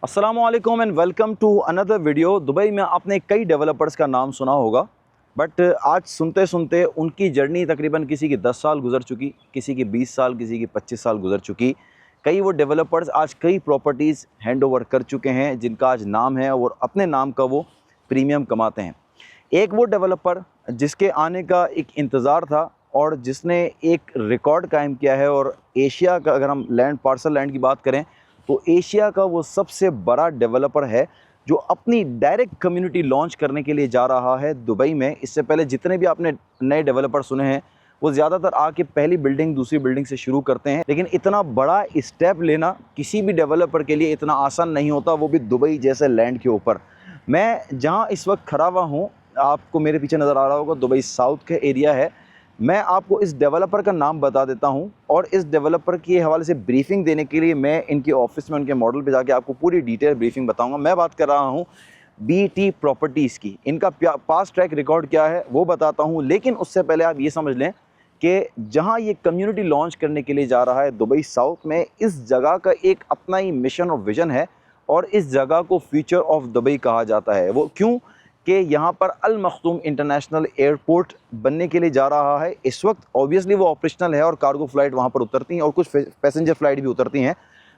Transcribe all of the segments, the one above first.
अस्सलामुअलैकुम and welcome to another video. Dubai में आपने कई डेवलपर्स का नाम सुना होगा, बट आज सुनते सुनते उनकी जर्नी तकरीबन किसी की 10 साल गुजर चुकी, किसी की 20 साल, किसी की 25 साल गुजर चुकी। कई वो डेवलपर्स आज कई प्रॉपर्टीज़ हैंड ओवर कर चुके हैं जिनका आज नाम है और अपने नाम का वो प्रीमियम कमाते हैं। एक वो डेवलपर जिसके आने का एक इंतज़ार था और जिसने एक रिकॉर्ड कायम किया है, और एशिया का अगर हम लैंड पार्सल लैंड की बात करें तो एशिया का वो सबसे बड़ा डेवलपर है जो अपनी डायरेक्ट कम्युनिटी लॉन्च करने के लिए जा रहा है दुबई में। इससे पहले जितने भी आपने नए डेवलपर सुने हैं वो ज़्यादातर आके पहली बिल्डिंग दूसरी बिल्डिंग से शुरू करते हैं, लेकिन इतना बड़ा स्टेप लेना किसी भी डेवलपर के लिए इतना आसान नहीं होता, वो भी दुबई जैसे लैंड के ऊपर। मैं जहाँ इस वक्त खड़ा हुआ हूँ, आपको मेरे पीछे नज़र आ रहा होगा, दुबई साउथ के एरिया है। मैं आपको इस डेवलपर का नाम बता देता हूं और इस डेवलपर के हवाले से ब्रीफिंग देने के लिए मैं इनके ऑफिस में उनके मॉडल पे जाके आपको पूरी डिटेल ब्रीफिंग बताऊंगा। मैं बात कर रहा हूं बीटी प्रॉपर्टीज़ की। इनका पास्ट ट्रैक रिकॉर्ड क्या है वो बताता हूं, लेकिन उससे पहले आप ये समझ लें कि जहां ये कम्युनिटी लॉन्च करने के लिए जा रहा है दुबई साउथ में, इस जगह का एक अपना ही मिशन और विज़न है और इस जगह को फ्यूचर ऑफ दुबई कहा जाता है। वो क्यों? कि यहाँ पर अल मखदूम इंटरनेशनल एयरपोर्ट बनने के लिए जा रहा है। इस वक्त ऑब्वियसली वो ऑपरेशनल है और कार्गो फ्लाइट वहाँ पर उतरती हैं और कुछ पैसेंजर फ्लाइट भी उतरती हैं,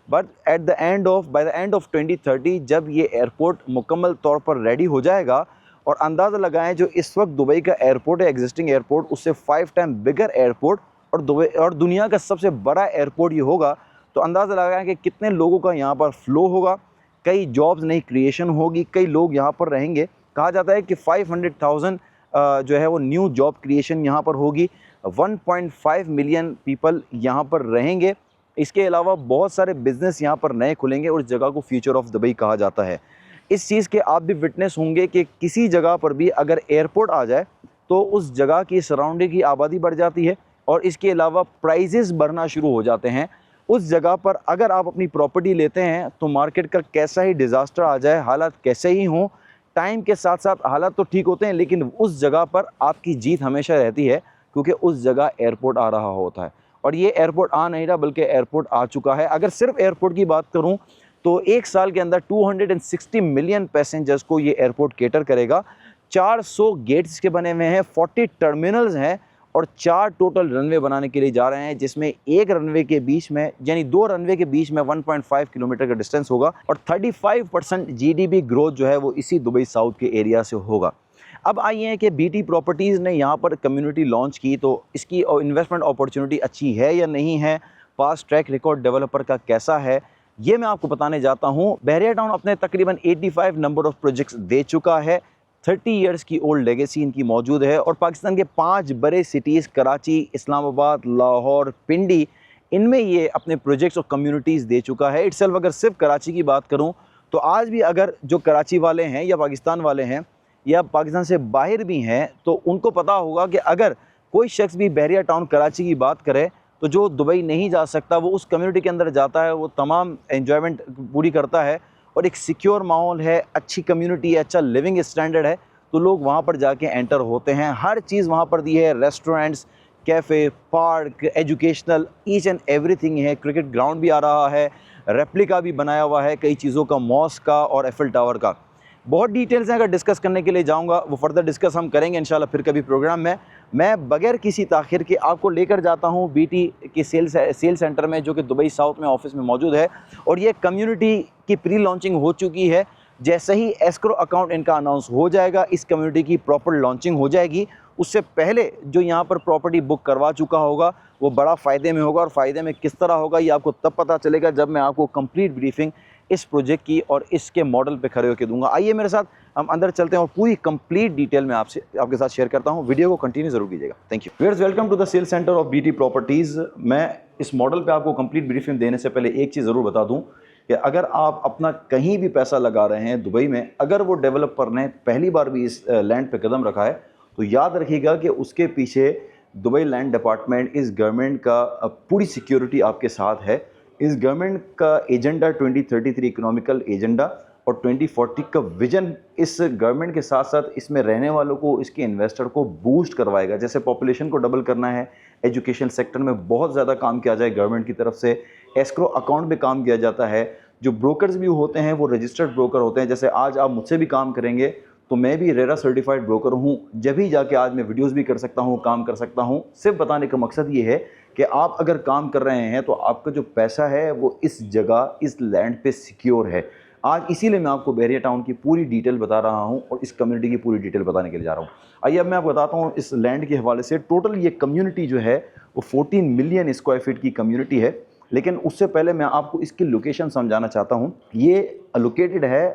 but at the end of by the end of 2030 जब ये एयरपोर्ट मुकम्मल तौर पर रेडी हो जाएगा, और अंदाज़ा लगाएं जो इस वक्त दुबई का एयरपोर्ट है, एग्जिस्टिंग एयरपोर्ट, उससे 5 टाइम बिगर एयरपोर्ट और दुबई और दुनिया का सबसे बड़ा एयरपोर्ट ये होगा, तो अंदाज़ा लगाएं कि कितने लोगों का यहाँ पर फ्लो होगा, कई जॉब्स नई क्रिएशन होगी, कई लोग यहाँ पर रहेंगे। कहा जाता है कि 500,000 जो है वो न्यू जॉब क्रिएशन यहाँ पर होगी, 1.5 मिलियन पीपल यहाँ पर रहेंगे। इसके अलावा बहुत सारे बिज़नेस यहाँ पर नए खुलेंगे और इस जगह को फ्यूचर ऑफ दुबई कहा जाता है। इस चीज़ के आप भी विटनेस होंगे कि किसी जगह पर भी अगर एयरपोर्ट आ जाए तो उस जगह की सराउंडिंग की आबादी बढ़ जाती है और इसके अलावा प्राइजेस बढ़ना शुरू हो जाते हैं। उस जगह पर अगर आप अपनी प्रॉपर्टी लेते हैं तो मार्केट का कैसा ही डिज़ास्टर आ जाए, हालात कैसे ही हों, टाइम के साथ साथ हालात तो ठीक होते हैं, लेकिन उस जगह पर आपकी जीत हमेशा रहती है क्योंकि उस जगह एयरपोर्ट आ रहा होता है। और ये एयरपोर्ट आ नहीं रहा बल्कि एयरपोर्ट आ चुका है। अगर सिर्फ एयरपोर्ट की बात करूं तो एक साल के अंदर 260 मिलियन पैसेंजर्स को ये एयरपोर्ट केटर करेगा। 400 गेट्स के बने हुए हैं, 40 टर्मिनल्स हैं और 4 टोटल रनवे बनाने के लिए जा रहे हैं, जिसमें एक रनवे के बीच में यानी 2 रनवे के बीच में 1.5 किलोमीटर का डिस्टेंस होगा और 35% जीडीपी ग्रोथ जो है वो इसी दुबई साउथ के एरिया से होगा। अब आइए हैं कि बीटी प्रॉपर्टीज़ ने यहाँ पर कम्युनिटी लॉन्च की, तो इसकी इन्वेस्टमेंट अपॉर्चुनिटी अच्छी है या नहीं है, पास्ट ट्रैक रिकॉर्ड डेवलपर का कैसा है, ये मैं आपको बताने जाता हूँ। बहरिया टाउन अपने तकरीबन 85 नंबर ऑफ प्रोजेक्ट्स दे चुका है। 30 इयर्स की ओल्ड लेगेसी इनकी मौजूद है और पाकिस्तान के 5 बड़े सिटीज़ कराची, इस्लामाबाद, लाहौर, पिंडी, इनमें ये अपने प्रोजेक्ट्स और कम्युनिटीज़ दे चुका है। इटसेल्फ अगर सिर्फ कराची की बात करूँ तो आज भी अगर जो कराची वाले हैं या पाकिस्तान वाले हैं या पाकिस्तान से बाहर भी हैं तो उनको पता होगा कि अगर कोई शख्स भी बहरिया टाउन कराची की बात करे तो जो दुबई नहीं जा सकता वो उस कम्युनिटी के अंदर जाता है, वो तमाम एंजॉयमेंट पूरी करता है और एक सिक्योर माहौल है, अच्छी कम्युनिटी है, अच्छा लिविंग स्टैंडर्ड है, तो लोग वहाँ पर जाके एंटर होते हैं। हर चीज़ वहाँ पर दी है, restaurants, cafe, park, educational, each and everything है। क्रिकेट ग्राउंड भी आ रहा है, रेप्लिका भी बनाया हुआ है कई चीज़ों का, मॉस्क का और एफिल टावर का। बहुत डिटेल्स हैं, अगर डिस्कस करने के लिए जाऊंगा वो फर्दर डिस्कस हम करेंगे इंशाल्लाह फिर कभी प्रोग्राम में। मैं बगैर किसी ताखिर के आपको लेकर जाता हूं बीटी के सेल सेंटर में जो कि दुबई साउथ में ऑफिस में मौजूद है और ये कम्युनिटी की प्री लॉन्चिंग हो चुकी है। जैसे ही एस्क्रो अकाउंट इनका अनाउंस हो जाएगा इस कम्युनिटी की प्रॉपर लॉन्चिंग हो जाएगी। उससे पहले जो यहाँ पर प्रॉपर्टी बुक करवा चुका होगा वो बड़ा फ़ायदे में होगा, और फ़ायदे में किस तरह होगा ये आपको तब पता चलेगा जब मैं आपको कंप्लीट ब्रीफिंग इस प्रोजेक्ट की और इसके मॉडल पे खड़े होकर दूंगा। आइए मेरे साथ हम अंदर चलते हैं और पूरी कंप्लीट डिटेल में आपके साथ शेयर करता हूं। वीडियो को कंटिन्यू जरूर कीजिएगा। Thank you viewers, welcome to the sale centre of BT properties. मैं इस मॉडल पे आपको कंप्लीट ब्रीफिंग देने से पहले एक चीज़ ज़रूर बता दूं कि अगर आप अपना कहीं भी पैसा लगा रहे हैं दुबई में, अगर वो डेवलपर ने पहली बार भी इस लैंड पे कदम रखा है तो याद रखिएगा कि उसके पीछे दुबई लैंड डिपार्टमेंट, इस गवर्नमेंट का पूरी सिक्योरिटी आपके साथ है। इस गवर्नमेंट का एजेंडा 2033 इकोनॉमिकल एजेंडा और 2040 का विजन इस गवर्नमेंट के साथ साथ इसमें रहने वालों को, इसके इन्वेस्टर को बूस्ट करवाएगा। जैसे पॉपुलेशन को डबल करना है, एजुकेशन सेक्टर में बहुत ज़्यादा काम किया जाए गवर्नमेंट की तरफ से, एस्क्रो अकाउंट पे काम किया जाता है, जो ब्रोकर्स भी होते हैं वो रजिस्टर्ड ब्रोकर होते हैं। जैसे आज आप मुझसे भी काम करेंगे तो मैं भी रेरा सर्टिफाइड ब्रोकर हूँ, जब ही जाके आज मैं वीडियोस भी कर सकता हूँ, काम कर सकता हूँ। सिर्फ बताने का मकसद ये है कि आप अगर काम कर रहे हैं तो आपका जो पैसा है वो इस जगह, इस लैंड पे सिक्योर है। आज इसीलिए मैं आपको बहरिया टाउन की पूरी डिटेल बता रहा हूँ और इस कम्युनिटी की पूरी डिटेल बताने के लिए जा रहा हूँ। आइए अब मैं आपको बताता हूँ इस लैंड के हवाले से। टोटल ये कम्युनिटी जो है वो 14 मिलियन स्क्वायर फीट की कम्युनिटी है। लेकिन उससे पहले मैं आपको इसकी लोकेशन समझाना चाहता हूँ। ये लोकेटेड है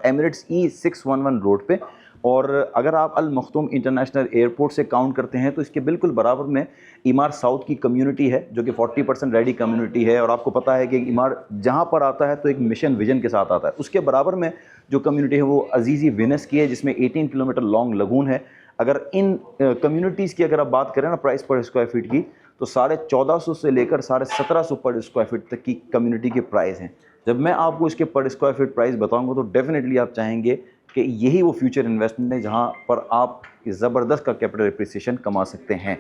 एमिरेट्स E611 रोड पे, और अगर आप अल मखदूम इंटरनेशनल एयरपोर्ट से काउंट करते हैं तो इसके बिल्कुल बराबर में इमार साउथ की कम्युनिटी है, जो कि 40% रेडी कम्युनिटी है। और आपको पता है कि इमार जहाँ पर आता है तो एक मिशन विजन के साथ आता है। उसके बराबर में जो कम्युनिटी है वो अजीज़ी विनस की है, जिसमें 18 किलोमीटर लॉन्ग लगून है। अगर इन कम्युनिटीज़ की अगर आप बात करें ना प्राइस पर स्क्वायर फीट की, तो 1450 से लेकर 1750 पर स्क्वायर फीट तक की कम्युनिटी के प्राइस हैं। जब मैं आपको इसके पर स्क्वायर फीट प्राइस बताऊंगा तो डेफिनेटली आप चाहेंगे कि यही वो फ्यूचर इन्वेस्टमेंट है जहां पर आप ज़बरदस्त का कैपिटल एप्रिसिएशन कमा सकते हैं।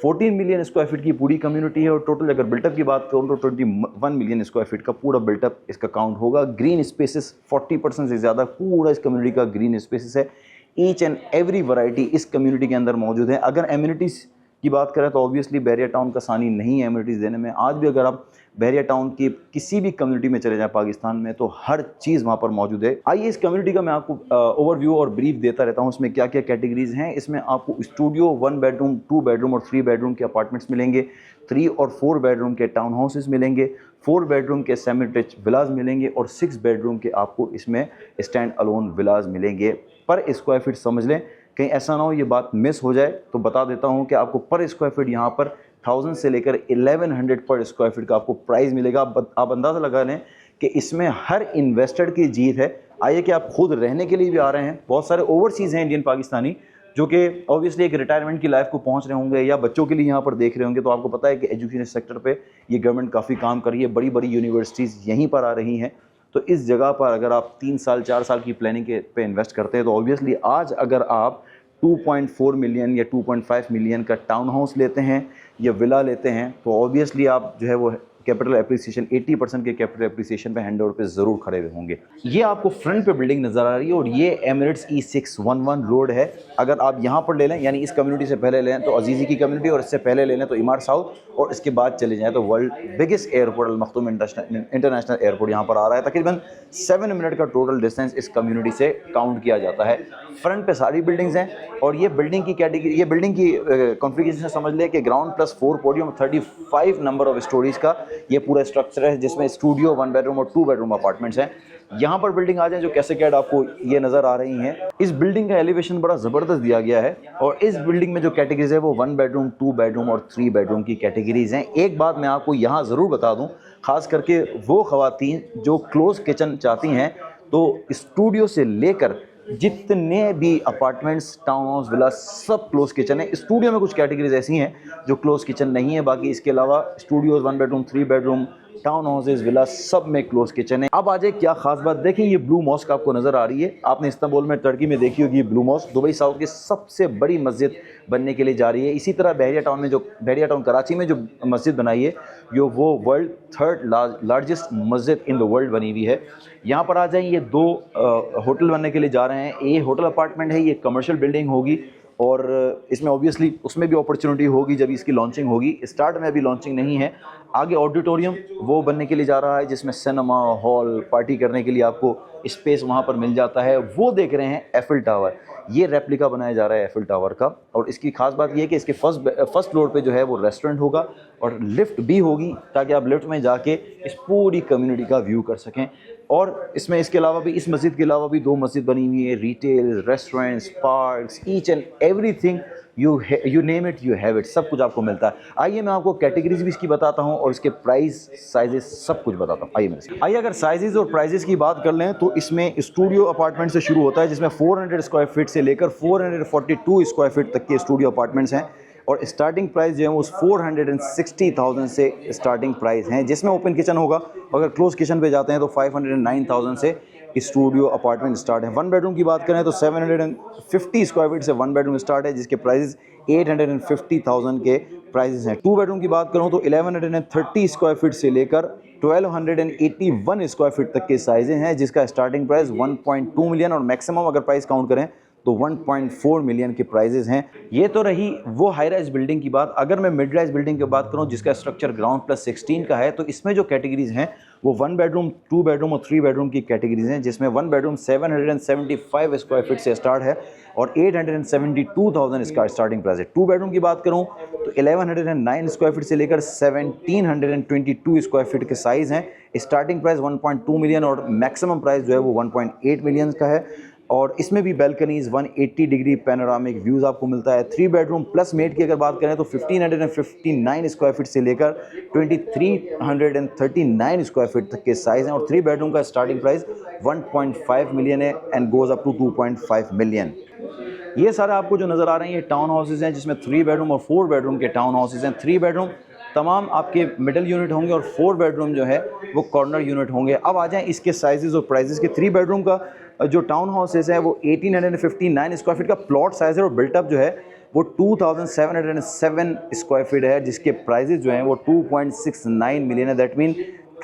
14 मिलियन स्क्वायर फीट की पूरी कम्युनिटी है, और टोटल अगर बिल्टअप की बात करूँ तो 21 मिलियन स्क्वायर फीट का पूरा बिल्टअप इसका काउंट होगा। ग्रीन स्पेसेस 40% से ज़्यादा पूरा इस कम्युनिटी का ग्रीन स्पेसेस है। ईच एंड एवरी वैरायटी इस कम्युनिटी के अंदर मौजूद है। अगर एम्यूनिटीज़ की बात करें तो ऑब्वियसली बहरिया टाउन का सानी नहीं है एम्यूनिटीज़ देने में। आज भी अगर आप बहरिया टाउन की किसी भी कम्युनिटी में चले जाएं पाकिस्तान में तो हर चीज़ वहाँ पर मौजूद है। आइए इस कम्युनिटी का मैं आपको ओवरव्यू और ब्रीफ देता रहता हूँ। इसमें क्या क्या कैटेगरीज हैं। इसमें आपको स्टूडियो, 1 बेडरूम, 2 बेडरूम और 3 बेडरूम के अपार्टमेंट्स मिलेंगे। 3 और 4 बेडरूम के टाउन हाउसेस मिलेंगे। 4 बेडरूम के सेमी डिटैच विलाज मिलेंगे और 6 बेडरूम के आपको इसमें स्टैंड अलोन विलाज मिलेंगे। पर स्क्वायर फीट समझ लें, कहीं ऐसा ना हो ये बात मिस हो जाए, तो बता देता हूँ कि आपको पर स्क्वायर फीट यहाँ पर 1000 से लेकर 1100 पर स्क्वायर फीट का आपको प्राइस मिलेगा। आप अंदाज़ा लगा लें कि इसमें हर इन्वेस्टर की जीत है। आइए कि आप खुद रहने के लिए भी आ रहे हैं, बहुत सारे ओवरसीज़ हैं इंडियन पाकिस्तानी जो कि ऑब्वियसली एक रिटायरमेंट की लाइफ को पहुंच रहे होंगे या बच्चों के लिए यहाँ पर देख रहे होंगे। तो आपको पता है कि एजुकेशन सेक्टर पे ये गवर्नमेंट काफ़ी काम कर रही है, बड़ी बड़ी यूनिवर्सिटीज़ यहीं पर आ रही हैं। तो इस जगह पर अगर आप 3 साल 4 साल की प्लानिंग पे इन्वेस्ट करते हैं तो ऑब्वियसली आज अगर आप 2.4 मिलियन या 2.5 मिलियन का टाउन हाउस लेते हैं या विला लेते हैं तो ऑब्वियसली आप जो है वो कैपिटल एप्रिसिएशन 80% के कैपिटल एप्रिसिएशन पे हैंड ओवर पे ज़रूर खड़े हुए होंगे। ये आपको फ्रंट पे बिल्डिंग नज़र आ रही है और ये एमिरेट्स E611 रोड है। अगर आप यहाँ पर ले लें, यानी इस कम्युनिटी से पहले लें तो अजीज़ी की कम्युनिटी, और इससे पहले ले लें तो इमार साउथ, और इसके बाद चले जाएँ तो वर्ल्ड बिगेस्ट एयरपोर्ट अल मखदूम इंटरनेशनल एयरपोर्ट यहाँ पर आ रहा है। तकरीबन 7 मिनट का टोटल डिस्टेंस इस कम्युनिटी से काउंट किया जाता है। फ्रंट पे सारी बिल्डिंग्स हैं और ये बिल्डिंग की कैटेगरी, ये बिल्डिंग की कॉन्फ़िगरेशन समझ लें कि ground plus 4 podium 35 number of stories का ये पूरा स्ट्रक्चर है, जिसमें स्टूडियो, 1 बेडरूम और 2 बेडरूम अपार्टमेंट्स हैं। यहाँ पर बिल्डिंग आ जाए जो कैसे कैड आपको ये नज़र आ रही हैं। इस बिल्डिंग का एलिवेशन बड़ा ज़बरदस्त दिया गया है और इस बिल्डिंग में जो कैटेगरीज है वो 1 बेडरूम, 2 बेडरूम और 3 बेडरूम की कैटेगरीज हैं। एक बात मैं आपको यहाँ ज़रूर बता दूँ, ख़ास करके वो ख़वातीन जो क्लोज़ किचन चाहती हैं, तो स्टूडियो से लेकर जितने भी अपार्टमेंट्स, टाउन हाउस, विला सब क्लोज किचन है। स्टूडियो में कुछ कैटेगरीज ऐसी हैं जो क्लोज किचन नहीं है, बाकी इसके अलावा studios, 1 bedroom, 3 bedroom, town houses, villa सब में क्लोज किचन है। अब आ जाए क्या खास बात, देखिए ये ब्लू मॉस्क आपको नज़र आ रही है। आपने इस्तांबुल में, टर्की में देखी होगी ये ब्लू मॉस्क। दुबई साउथ की सबसे बड़ी मस्जिद बनने के लिए जा रही है। इसी तरह बहरिया टाउन कराची में जो मस्जिद बनाई है वो वर्ल्ड 3rd लार्जेस्ट मस्जिद इन द वर्ल्ड बनी हुई है। यहाँ पर आ जाए, ये 2 होटल बनने के लिए जा रहे हैं। ये होटल अपार्टमेंट है, ये कमर्शियल बिल्डिंग होगी और इसमें ऑब्वियसली उसमें भी अपॉर्चुनिटी होगी जब इसकी लॉन्चिंग होगी। स्टार्ट में अभी लॉन्चिंग नहीं है। आगे ऑडिटोरियम वो बनने के लिए जा रहा है जिसमें सिनेमा हॉल, पार्टी करने के लिए आपको स्पेस वहाँ पर मिल जाता है। वो देख रहे हैं एफिल टावर, ये रेप्लिका बनाया जा रहा है एफिल टावर का। और इसकी खास बात ये है कि इसके फर्स्ट फ्लोर पे जो है वो रेस्टोरेंट होगा और लिफ्ट भी होगी ताकि आप लिफ्ट में जाके इस पूरी कम्युनिटी का व्यू कर सकें। और इसमें इसके अलावा भी, इस मस्जिद के अलावा भी 2 मस्जिद बनी हुई है, retail, restaurants, parks, each and everything you name it, you have it, सब कुछ आपको मिलता है। आइए मैं आपको कैटेगरीज भी इसकी बताता हूँ और इसके प्राइस, साइजेस सब कुछ बताता हूँ। आइए अगर साइजेस और प्राइजेस की बात कर लें तो इसमें स्टूडियो अपार्टमेंट से शुरू होता है जिसमें 400 स्क्वायर फीट से लेकर 442 स्क्वायर फीट तक के स्टूडियो अपार्टमेंट्स हैं और स्टार्टिंग प्राइस जो है वो 460,000 से स्टार्टिंग प्राइस हैं, जिसमें ओपन किचन होगा। अगर क्लोज किचन पे जाते हैं तो 509,000 से स्टूडियो अपार्टमेंट स्टार्ट है। 1 बेडरूम की बात करें तो 750 स्क्वायर फीट से 1 बेडरूम स्टार्ट है, जिसके प्राइस 850,000 के प्राइसेस हैं। 2 बेडरूम की बात करूं तो 1130 स्क्वायर फीट से लेकर 1281 स्क्वायर फीट तक के साइजें हैं, जिसका स्टार्टिंग प्राइस 1.2 मिलियन और मैक्सिमम अगर प्राइस काउंट करें तो 1.4 मिलियन के प्राइजेस हैं। ये तो रही वो हाई राइज बिल्डिंग की बात। अगर मैं मिड राइज बिल्डिंग की बात करूं जिसका स्ट्रक्चर ग्राउंड प्लस 16 का है, तो इसमें जो कैटेगरीज हैं वो 1 बेडरूम, 2 बेडरूम और 3 बेडरूम की कैटेगरीज हैं, जिसमें 1 बेडरूम 775 स्क्वायर फीट से स्टार्ट है और 872,000 इसका स्टार्टिंग प्राइस है। 2 बेडरूम की बात करूं तो 1109 स्क्वायर फीट से लेकर 1722 स्क्वायर फीट के साइज़ हैं। स्टार्टिंग प्राइस 1.2 मिलियन और मैक्सिमम प्राइस जो है वो 1.8 मिलियन का है। और इसमें भी बैल्कनीज 180 डिग्री पैनोरामिक व्यूज़ आपको मिलता है। 3 बेडरूम प्लस मेड की अगर बात करें तो 1559 स्क्वायर फीट से लेकर 2339 स्क्वायर फीट तक के साइज़ हैं और 3 बेडरूम का स्टार्टिंग प्राइस 1.5 मिलियन है and goes up to 2.5 million. ये सारे आपको जो नज़र आ रहे हैं ये टाउन हाउसेज हैं, जिसमें 3 बेडरूम और 4 बेडरूम के टाउन हाउसेज हैं। 3 बेडरूम तमाम आपके मिडिल यूनिट होंगे और 4 बेडरूम जो है वो कॉर्नर यूनिट होंगे। अब आ जाएं इसके साइजेस और प्राइजेस के। 3 बेडरूम का जो टाउन हाउसेज है वो 1859 स्क्वायर फीट का प्लॉट साइज है और बिल्टअप जो है वो 2707 स्क्वायर फीट है, जिसके प्राइजेस जो हैं वो 2.69 मिलियन है। दैट मीन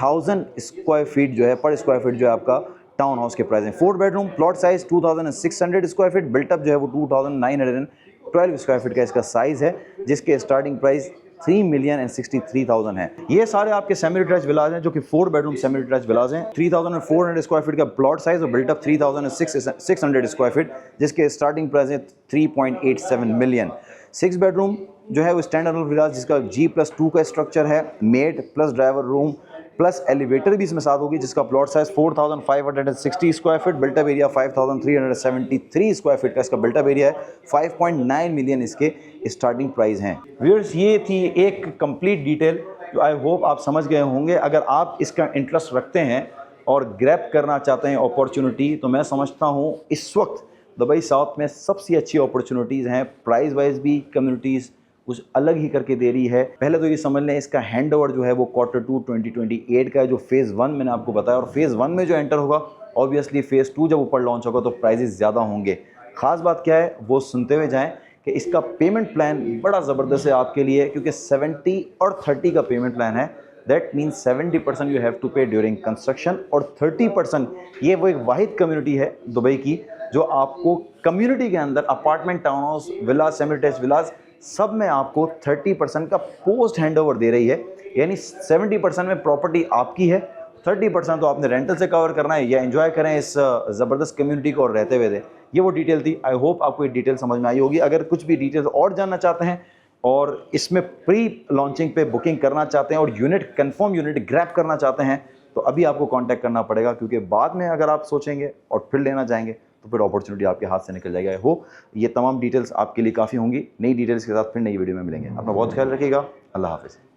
1000 स्क्वायर फीट जो है पर स्क्वायर फीट जो है आपका टाउन हाउस के प्राइस हैं। 4 bedroom plot size 2600 square feet, built up जो है वो 2912 स्क्वायर फीट का इसका साइज़ है, जिसके स्टार्टिंग प्राइस 3,63,000 है। ये सारे आपके सेमी डिटैच विलाज हैं जो कि 4 बेडरूम सेमी डिटैच विलाज हैं। 3400 स्क्वायर फीट का प्लॉट साइज और बिल्टअप 3600 स्क्वायर फीट, जिसके स्टार्टिंग प्राइस है 3.87 मिलियन। 6 बेडरूम जो है वो स्टैंड अलोन विलाज, जिसका G+2 का स्ट्रक्चर है, made plus driver room plus elevator भी इसमें साथ होगी, जिसका plot size 4560 square feet, built up area 5373 square feet का इसका बिल्टअप एरिया है। 5.9 मिलियन इसके स्टार्टिंग प्राइस हैं। व्यूअर्स, ये थी एक कंप्लीट डिटेल जो आई होप आप समझ गए होंगे। अगर आप इसका इंटरेस्ट रखते हैं और ग्रैब करना चाहते हैं अपॉर्चुनिटी, तो मैं समझता हूँ इस वक्त दुबई साउथ में सबसे अच्छी अपॉर्चुनिटीज़ हैं। प्राइस वाइज भी कम्युनिटीज़ कुछ अलग ही करके दे रही है। पहले तो ये समझ लें इसका हैंड ओवर जो है वो Q2 2028 का है, जो फेज़ 1 मैंने आपको बताया। और फेज़ 1 में जो एंटर होगा ऑब्वियसली फेज़ 2 जब ऊपर लॉन्च होगा तो प्राइजेस ज़्यादा होंगे। ख़ास बात क्या है वो सुनते हुए जाएं कि इसका पेमेंट प्लान बड़ा ज़बरदस्त है आपके लिए, क्योंकि 70 और 30 का पेमेंट प्लान है। That means 70% you have to pay during construction और 30% ये वो एक वाहिद कम्युनिटी है दुबई की जो आपको कम्युनिटी के अंदर apartment, town house, villas, semi detach villas सब में आपको 30% का पोस्ट हैंड ओवर दे रही है। यानी 70% में प्रॉपर्टी आपकी है, 30% तो आपने रेंटल से कवर करना है या एंजॉय करें इस ज़बरदस्त कम्युनिटी को और रहते हुए दे। ये वो डिटेल थी। आई होप आपको ये डिटेल समझ में आई होगी। अगर कुछ भी डिटेल्स और जानना चाहते हैं और इसमें प्री लॉन्चिंग पे बुकिंग करना चाहते हैं और यूनिट कंफर्म यूनिट ग्रैब करना चाहते हैं तो अभी आपको कांटेक्ट करना पड़ेगा, क्योंकि बाद में अगर आप सोचेंगे और फिर लेना चाहेंगे तो फिर अपॉर्चुनिटी आपके हाथ से निकल जाएगा। आई होप ये तमाम डिटेल्स आपके लिए काफ़ी होंगी। नई डिटेल्स के साथ फिर नई वीडियो में मिलेंगे। अपना बहुत ख्याल रखिएगा। अल्लाह हाफ़िज़।